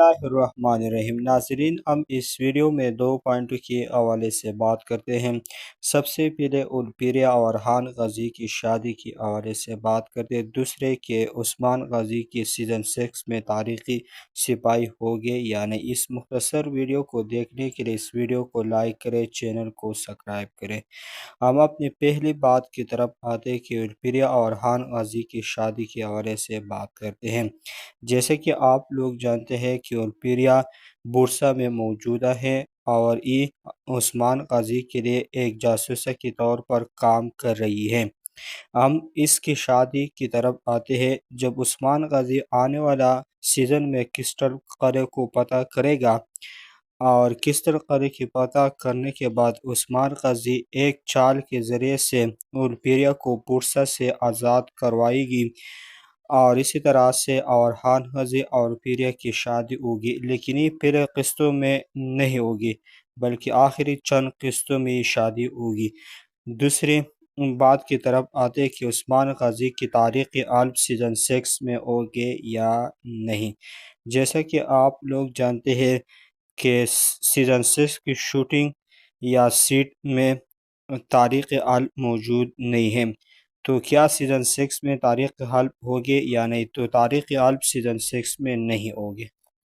اللہ الرحمن الرحیم۔ ناظرین، ہم اس ویڈیو میں دو پوائنٹوں کے حوالے سے بات کرتے ہیں۔ سب سے پہلے الپیریا اور خان غازی کی شادی کے حوالے سے بات کرتے ہیں، دوسرے کہ عثمان غازی کی سیزن 6 میں تاریخی سپاہی ہوگے یا نہیں۔ اس مختصر ویڈیو کو دیکھنے کے لیے اس ویڈیو کو لائک کریں، چینل کو سبسکرائب کریں۔ ہم اپنی پہلی بات کی طرف آتے ہیں کہ الپیریا اور خان غازی کی شادی کے حوالے سے بات کرتے ہیں۔ جیسے کہ آپ لوگ جانتے ہیں کہ الپیریا بورسا میں موجودہ ہے اور یہ عثمان غازی کے لیے ایک جاسوسہ کے طور پر کام کر رہی ہے۔ ہم اس کی شادی کی طرف آتے ہیں۔ جب عثمان غازی آنے والا سیزن میں کرسٹل قلعے کو فتح کرے گا اور کرسٹل قلعے کی فتح کرنے کے بعد عثمان غازی ایک چال کے ذریعے سے الپیریا کو بورسا سے آزاد کروائے گی اور اسی طرح سے اور خان غازی اور الپیریا کی شادی ہوگی، لیکن یہ پہلے قسطوں میں نہیں ہوگی بلکہ آخری چند قسطوں میں یہ شادی ہوگی۔ دوسری بات کی طرف آتے کہ عثمان غازی کی تاریخی عالم سیزن 6 میں ہوگے یا نہیں۔ جیسا کہ آپ لوگ جانتے ہیں کہ سیزن 6 کی شوٹنگ یا سیٹ میں تاریخ عالم موجود نہیں ہے، تو کیا سیزن 6 میں تاریخ حلب ہوگے یا نہیں؟ تو تاریخ حلب سیزن 6 میں نہیں ہوگے۔